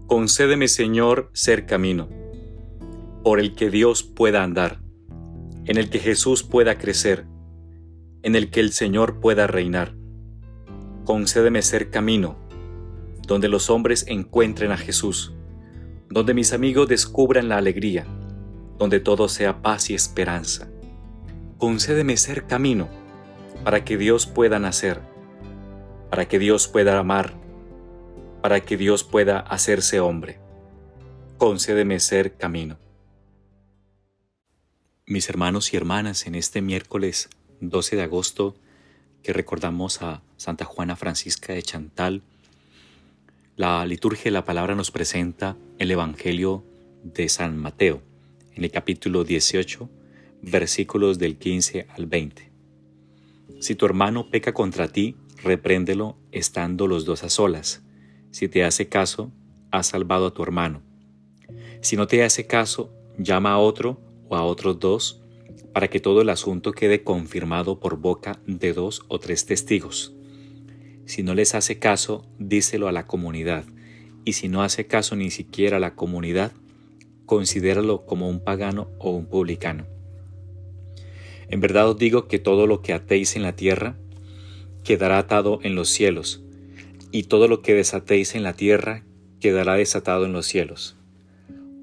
Concédeme, Señor, ser camino, por el que Dios pueda andar, en el que Jesús pueda crecer, en el que el Señor pueda reinar. Concédeme ser camino, donde los hombres encuentren a Jesús, donde mis amigos descubran la alegría, donde todo sea paz y esperanza. Concédeme ser camino, para que Dios pueda nacer, para que Dios pueda amar, para que Dios pueda hacerse hombre. Concédeme ser camino. Mis hermanos y hermanas, en este miércoles 12 de agosto que recordamos a Santa Juana Francisca de Chantal, la liturgia de la palabra nos presenta el Evangelio de San Mateo, en el capítulo 18, versículos del 15 al 20. Si tu hermano peca contra ti, repréndelo estando los dos a solas. Si te hace caso, has salvado a tu hermano. Si no te hace caso, llama a otro o a otros dos, para que todo el asunto quede confirmado por boca de 2 o 3 testigos. Si no les hace caso, díselo a la comunidad, y si no hace caso ni siquiera a la comunidad, considéralo como un pagano o un publicano. En verdad os digo que todo lo que atéis en la tierra quedará atado en los cielos, y todo lo que desatéis en la tierra quedará desatado en los cielos.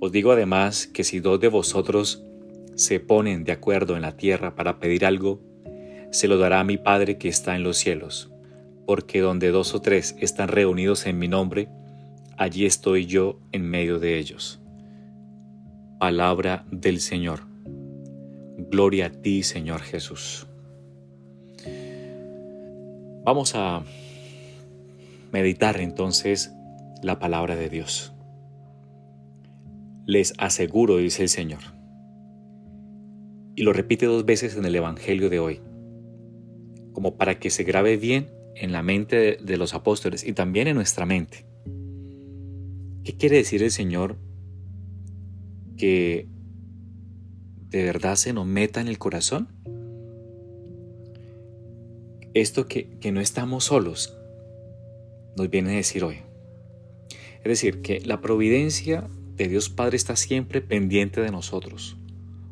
Os digo además que si 2 de vosotros se ponen de acuerdo en la tierra para pedir algo, se lo dará a mi Padre que está en los cielos, porque donde 2 o 3 están reunidos en mi nombre, allí estoy yo en medio de ellos. Palabra del Señor. Gloria a ti, Señor Jesús. Vamos a meditar entonces la palabra de Dios. Les aseguro, dice el Señor, y lo repite 2 veces en el Evangelio de hoy, como para que se grabe bien en la mente de los apóstoles y también en nuestra mente. ¿Qué quiere decir el Señor? Que de verdad se nos meta en el corazón. Esto que no estamos solos, nos viene a decir hoy. Es decir, que la providencia de Dios Padre está siempre pendiente de nosotros,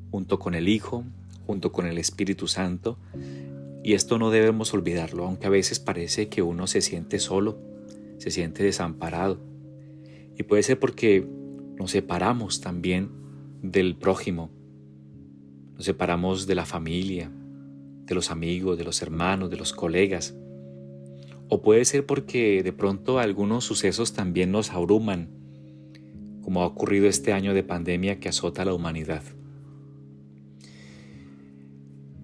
junto con el Hijo, junto con el Espíritu Santo, y esto no debemos olvidarlo, aunque a veces parece que uno se siente solo, se siente desamparado, y puede ser porque nos separamos también del prójimo, nos separamos de la familia, de los amigos, de los hermanos, de los colegas, o puede ser porque de pronto algunos sucesos también nos abruman, como ha ocurrido este año de pandemia que azota a la humanidad.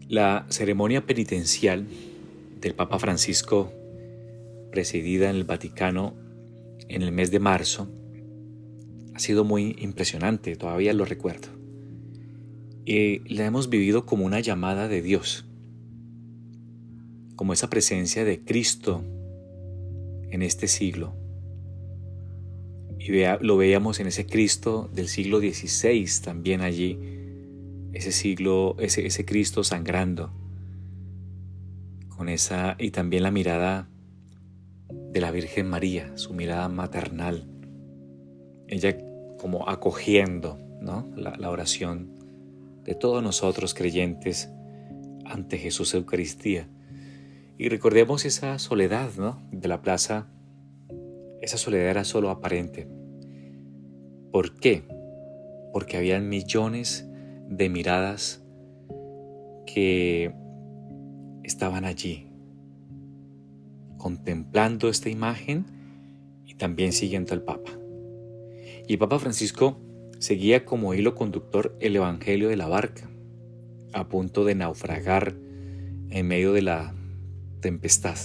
La ceremonia penitencial del Papa Francisco, presidida en el Vaticano en el mes de marzo, ha sido muy impresionante, todavía lo recuerdo. Y la hemos vivido como una llamada de Dios, como esa presencia de Cristo en este siglo. Y lo veíamos en ese Cristo del siglo XVI también allí, ese Cristo sangrando, con esa, y también la mirada de la Virgen María, su mirada maternal, ella como acogiendo, ¿no?, la oración de todos nosotros creyentes ante Jesús Eucaristía. Y recordemos esa soledad, ¿no?, de la plaza. Esa soledad era solo aparente. ¿Por qué? Porque habían millones de miradas que estaban allí, contemplando esta imagen y también siguiendo al Papa. Y el Papa Francisco seguía como hilo conductor el Evangelio de la barca, a punto de naufragar en medio de la tempestad,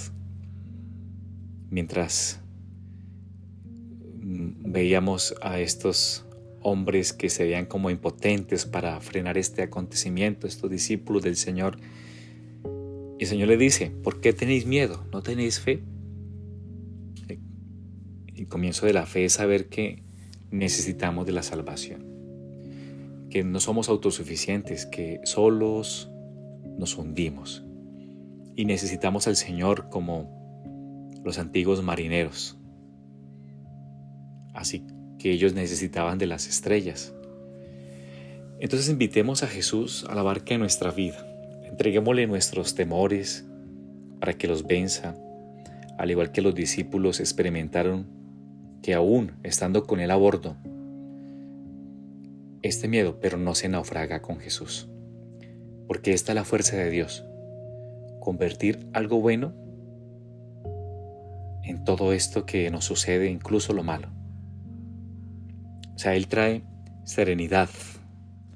mientras veíamos a estos hombres que se veían como impotentes para frenar este acontecimiento, estos discípulos del Señor. Y el Señor le dice: ¿por qué tenéis miedo? ¿No tenéis fe? El comienzo de la fe es saber que necesitamos de la salvación, que no somos autosuficientes, que solos nos hundimos y necesitamos al Señor como los antiguos marineros. Así que ellos necesitaban de las estrellas. Entonces invitemos a Jesús a la barca de nuestra vida. Entreguémosle nuestros temores para que los venza, al igual que los discípulos experimentaron que aún estando con él a bordo, este miedo, pero no se naufraga con Jesús. Porque esta es la fuerza de Dios, convertir algo bueno en todo esto que nos sucede, incluso lo malo. O sea, Él trae serenidad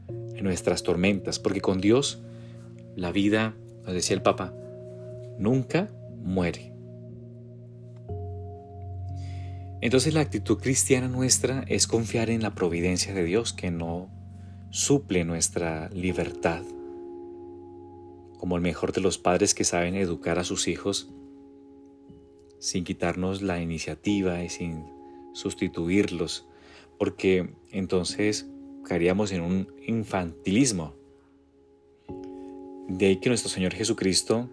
en nuestras tormentas, porque con Dios la vida, nos decía el Papa, nunca muere. Entonces la actitud cristiana nuestra es confiar en la providencia de Dios, que no suple nuestra libertad. Como el mejor de los padres que saben educar a sus hijos sin quitarnos la iniciativa y sin sustituirlos, porque entonces caeríamos en un infantilismo. De ahí que nuestro Señor Jesucristo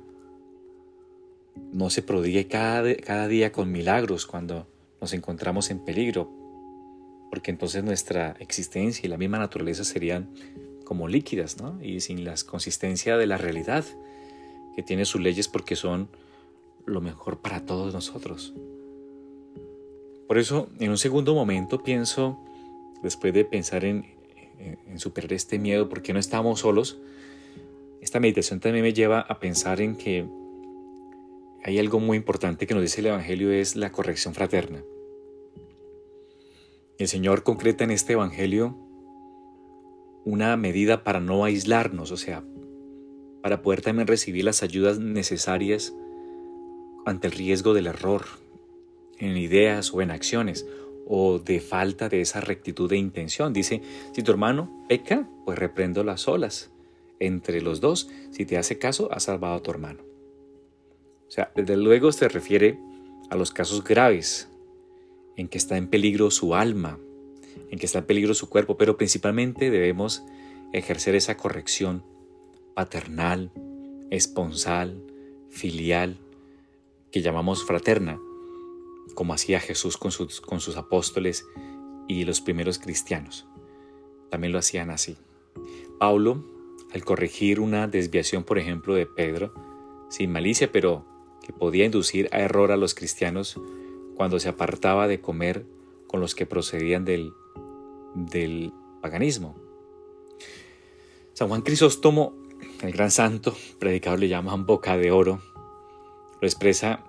no se prodigue cada día con milagros cuando nos encontramos en peligro, porque entonces nuestra existencia y la misma naturaleza serían como líquidas, ¿no? Y sin la consistencia de la realidad que tiene sus leyes, porque son lo mejor para todos nosotros. Por eso, en un segundo momento pienso, después de pensar en superar este miedo, porque no estamos solos, esta meditación también me lleva a pensar en que hay algo muy importante que nos dice el Evangelio, es la corrección fraterna. El Señor concreta en este Evangelio una medida para no aislarnos, o sea, para poder también recibir las ayudas necesarias ante el riesgo del error en ideas o en acciones, o de falta de esa rectitud de intención. Dice, si tu hermano peca, pues reprendo las olas. Entre los dos, si te hace caso, has salvado a tu hermano. O sea, desde luego se refiere a los casos graves, en que está en peligro su alma, en que está en peligro su cuerpo, pero principalmente debemos ejercer esa corrección paternal, esponsal, filial, que llamamos fraterna, como hacía Jesús con sus apóstoles y los primeros cristianos. También lo hacían así. Pablo, al corregir una desviación, por ejemplo, de Pedro, sin malicia, pero que podía inducir a error a los cristianos cuando se apartaba de comer con los que procedían del paganismo. San Juan Crisóstomo, el gran santo, predicador, le llaman boca de oro, lo expresa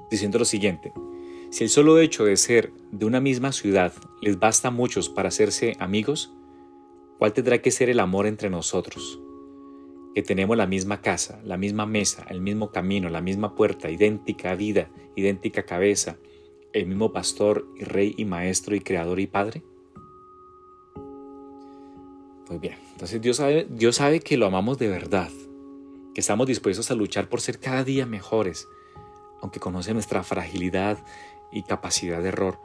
diciendo lo siguiente: si el solo hecho de ser de una misma ciudad les basta a muchos para hacerse amigos, ¿cuál tendrá que ser el amor entre nosotros? Que tenemos la misma casa, la misma mesa, el mismo camino, la misma puerta, idéntica vida, idéntica cabeza, el mismo pastor y rey y maestro y creador y padre. Pues bien, entonces Dios sabe que lo amamos de verdad, que estamos dispuestos a luchar por ser cada día mejores, aunque conoce nuestra fragilidad y capacidad de error,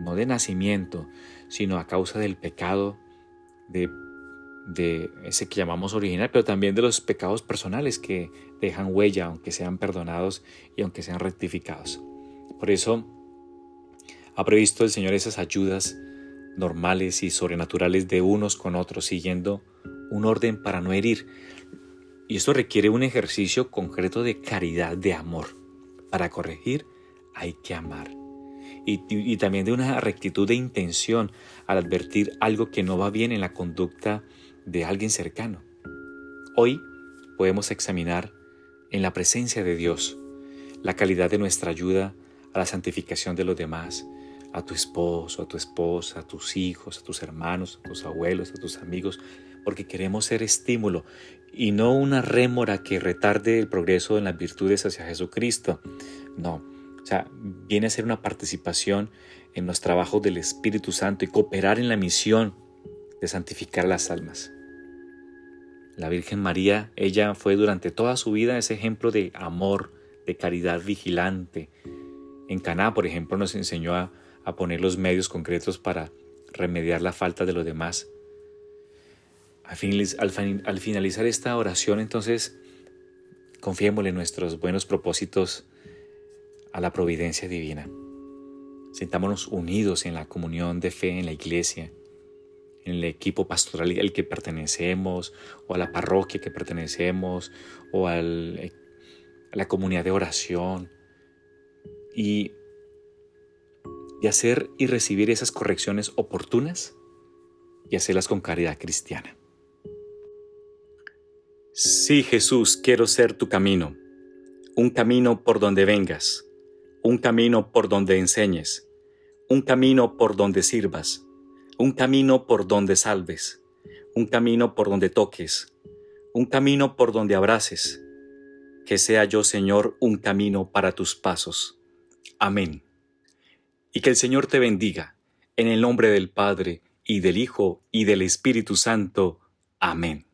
no de nacimiento, sino a causa del pecado de ese que llamamos original, pero también de los pecados personales que dejan huella, aunque sean perdonados y aunque sean rectificados. Por eso ha previsto el Señor esas ayudas normales y sobrenaturales de unos con otros, siguiendo un orden para no herir. Y esto requiere un ejercicio concreto de caridad, de amor. Para corregir hay que amar. Y también de una rectitud de intención al advertir algo que no va bien en la conducta de alguien cercano. Hoy podemos examinar en la presencia de Dios la calidad de nuestra ayuda a la santificación de los demás, a tu esposo, a tu esposa, a tus hijos, a tus hermanos, a tus abuelos, a tus amigos, porque queremos ser estímulo y no una rémora que retarde el progreso en las virtudes hacia Jesucristo. No, o sea, viene a ser una participación en los trabajos del Espíritu Santo y cooperar en la misión de santificar las almas. La Virgen María, ella fue durante toda su vida ese ejemplo de amor, de caridad vigilante. En Caná, por ejemplo, nos enseñó a poner los medios concretos para remediar la falta de los demás. Al finalizar esta oración, entonces, confiémosle nuestros buenos propósitos a la providencia divina. Sintámonos unidos en la comunión de fe en la iglesia, en el equipo pastoral al que pertenecemos, o a la parroquia que pertenecemos, o a la comunidad de oración, y hacer y recibir esas correcciones oportunas y hacerlas con caridad cristiana. Sí, Jesús, quiero ser tu camino, un camino por donde vengas, un camino por donde enseñes, un camino por donde sirvas, un camino por donde salves, un camino por donde toques, un camino por donde abraces. Que sea yo, Señor, un camino para tus pasos. Amén. Y que el Señor te bendiga, en el nombre del Padre, y del Hijo, y del Espíritu Santo. Amén.